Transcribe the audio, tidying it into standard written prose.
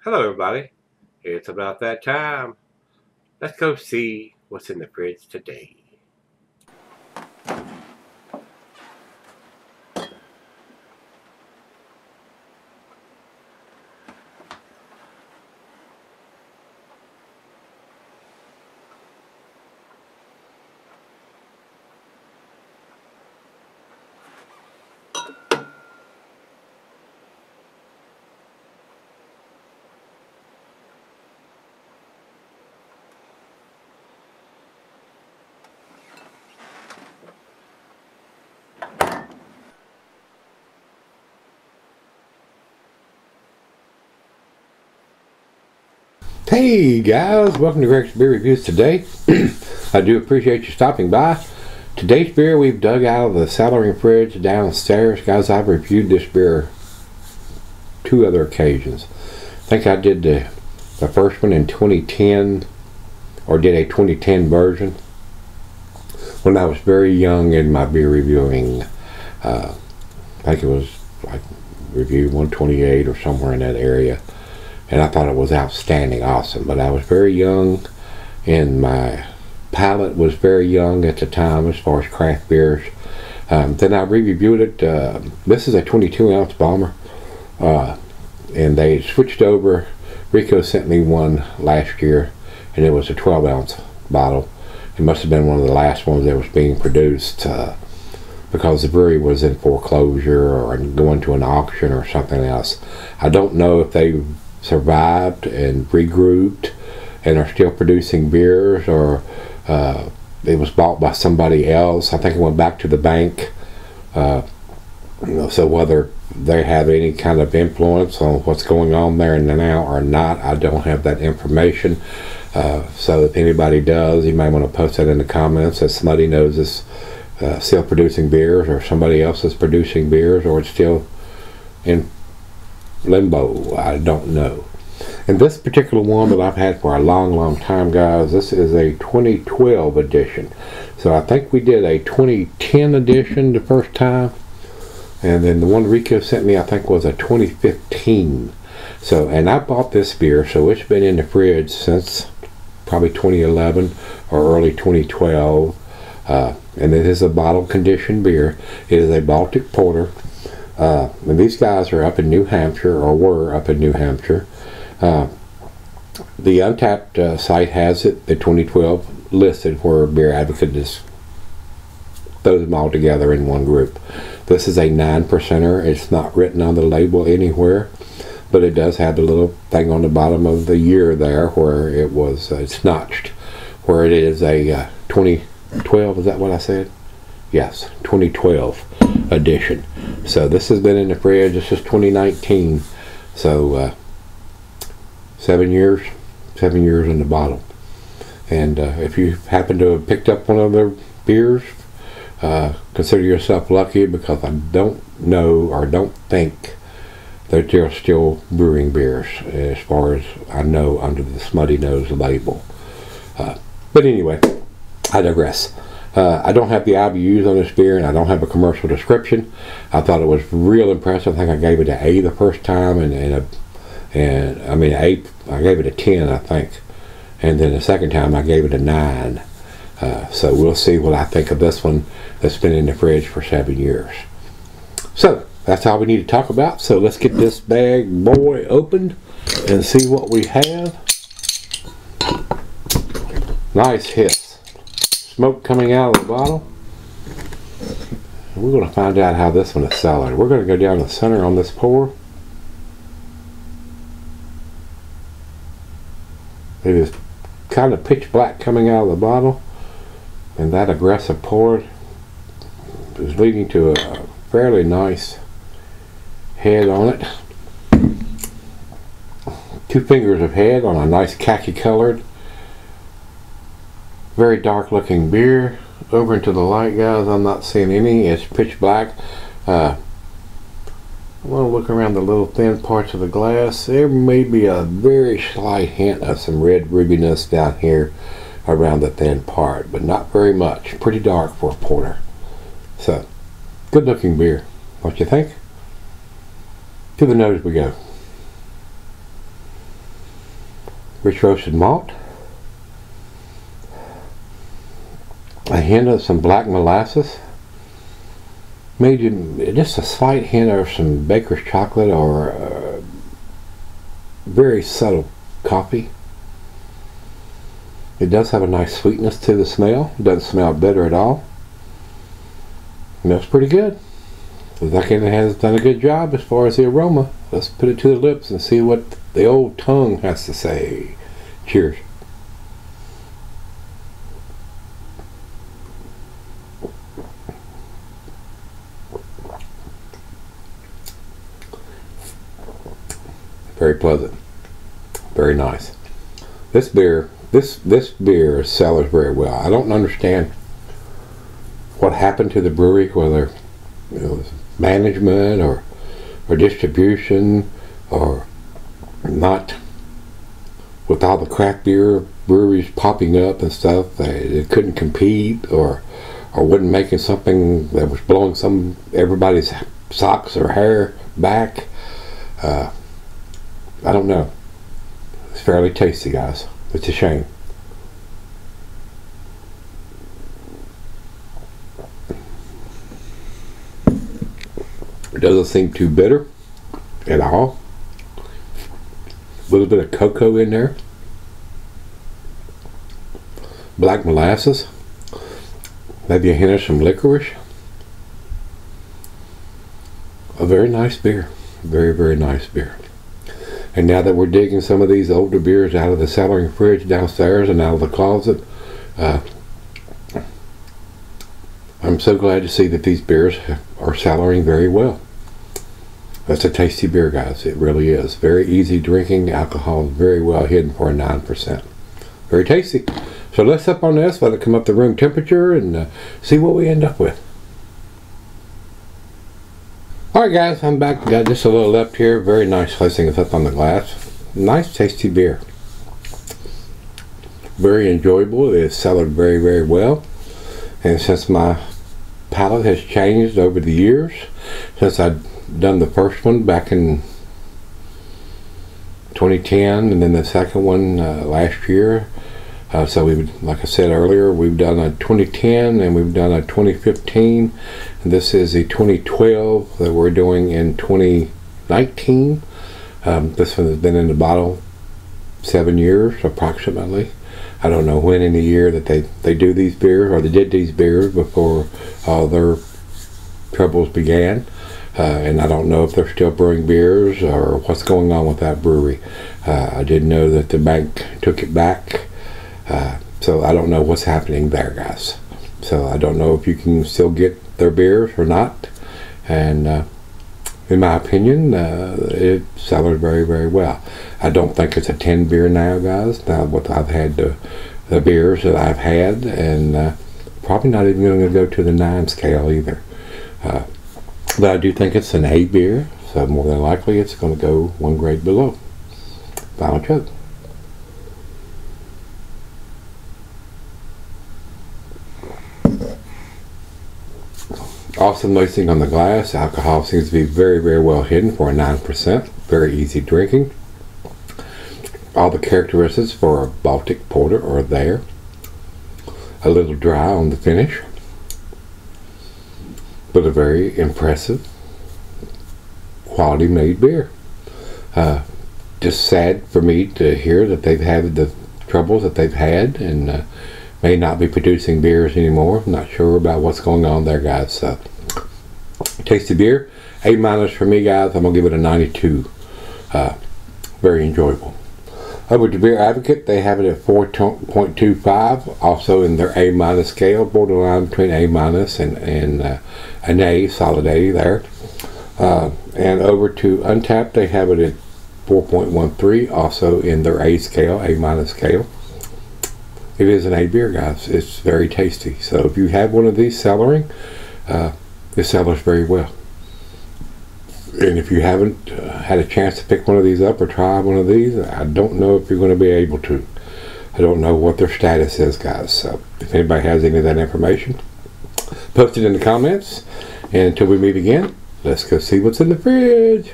Hello everybody, it's about that time. Let's go see what's in the fridge today. Hey guys, welcome to Gregsbeerreviews today. I do appreciate you stopping by. Today's beer we've dug out of the cellaring fridge downstairs. Guys, I've reviewed this beer 2 other occasions. I think I did the first one in 2010, or did a 2010 version when I was very young in my beer reviewing. I think it was like review 128 or somewhere in that area. And I thought it was outstanding, awesome. But I was very young, and my palate was very young at the time as far as craft beers. Then I re-reviewed it. This is a 22-ounce bomber, and they switched over. Rico sent me one last year, and it was a 12-ounce bottle. It must have been one of the last ones that was being produced because the brewery was in foreclosure or going to an auction or something else. I don't know if they survived and regrouped and are still producing beers, or it was bought by somebody else. I think it went back to the bank. So whether they have any kind of influence on what's going on there now or not, I don't have that information. So if anybody does, you may want to post that in the comments that Smuttynose is still producing beers, or somebody else is producing beers, or it's still in limbo. I don't know. And this particular one that I've had for a long time, guys, this is a 2012 edition. So I think we did a 2010 edition the first time, and then the one Rico sent me I think was a 2015. So, and I bought this beer, so it's been in the fridge since probably 2011 or early 2012. And it is a bottle conditioned beer. It is a Baltic porter. And these guys are up in New Hampshire, or were up in New Hampshire. The Untapped site has it, the 2012 listed, where Beer Advocate just throws them all together in one group. This is a 9%er. It's not written on the label anywhere, but it does have the little thing on the bottom of the year there where it was it's notched, where it is a 2012. Is that what I said? Yes, 2012 edition. So this has been in the fridge. This is 2019. So 7 years in the bottle. And if you happen to have picked up one of their beers, consider yourself lucky, because I don't know or don't think that they're still brewing beers, as far as I know, under the Smuttynose label. But anyway, I digress. I don't have the IBUs on this beer, and I don't have a commercial description. I thought it was real impressive. I think I gave it an A the first time, and I mean I gave it a 10, I think, and then the second time I gave it a 9. So we'll see what I think of this one that's been in the fridge for 7 years. So that's all we need to talk about. So let's get this bag boy opened and see what we have. Nice hiss. Smoke coming out of the bottle. And we're going to find out how this one is cellared. We're going to go down the center on this pour. It is kind of pitch black coming out of the bottle, and that aggressive pour is leading to a fairly nice head on it. 2 fingers of head on a nice khaki colored, very dark looking beer. Over into the light, guys, I'm not seeing any. It's pitch black. I want to look around the little thin parts of the glass. There may be a very slight hint of some red rubbiness down here around the thin part, but not very much. Pretty dark for a porter. So, good looking beer. What you think? To the nose we go. rich roasted malt, a hint of some black molasses, maybe just a slight hint of some baker's chocolate or very subtle coffee. It does have a nice sweetness to the smell. It doesn't smell bitter at all. It smells pretty good. Looks like it has done a good job as far as the aroma. Let's put it to the lips and see what the old tongue has to say. Cheers. Very pleasant. Very nice. This beer sellers very well. I don't understand what happened to the brewery, whether it was management or distribution or not. With all the craft beer breweries popping up and stuff, they couldn't compete or wasn't making something that was blowing everybody's socks or hair back. I don't know. It's fairly tasty, guys. It's a shame. It doesn't seem too bitter at all. A little bit of cocoa in there. Black molasses. Maybe a hint of some licorice. A very nice beer. Very, very nice beer. And now that we're digging some of these older beers out of the cellaring fridge downstairs and out of the closet, I'm so glad to see that these beers are cellaring very well. That's a tasty beer, guys. It really is. Very easy drinking. Alcohol is very well hidden for a 9%. Very tasty. So let's sip on this, let it come up to room temperature, and see what we end up with. Alright guys, I'm back. Got just a little left here. Very nice slicing it up on the glass. Nice tasty beer. Very enjoyable. It is cellared very, very well. And since my palate has changed over the years, since I'd done the first one back in 2010 and then the second one last year, so like I said earlier, we've done a 2010 and we've done a 2015, and this is a 2012 that we're doing in 2019. This one has been in the bottle 7 years approximately. I don't know when in the year that they do these beers, or they did these beers before all their troubles began, and I don't know if they're still brewing beers or what's going on with that brewery. I did know that the bank took it back. So I don't know what's happening there, guys. So I don't know if you can still get their beers or not. And in my opinion, it sells very, very well. I don't think it's a 10 beer now, guys. Now what I've had the beers that I've had, and probably not even going to go to the 9 scale either. But I do think it's an A beer, so more than likely it's going to go 1 grade below. Final chug. Awesome lacing on the glass. Alcohol seems to be very, very well hidden for a 9%. Very easy drinking. All the characteristics for a Baltic porter are there. A little dry on the finish, but a very impressive quality made beer. Just sad for me to hear that they've had the troubles that they've had, and may not be producing beers anymore. I'm not sure about what's going on there, guys. So, tasty beer. A- for me, guys. I'm going to give it a 92. Very enjoyable. Over to Beer Advocate, they have it at 4.25. Also in their A- scale, borderline between A- and an A, solid A there. And over to Untapped, they have it at 4.13. Also in their A scale, A- scale. It is an A beer, guys. It's very tasty. So if you have one of these cellaring, it cellars very well. And if you haven't had a chance to pick one of these up or try one of these, I don't know if you're going to be able to. I don't know what their status is, guys. So if anybody has any of that information, post it in the comments. And until we meet again, let's go see what's in the fridge.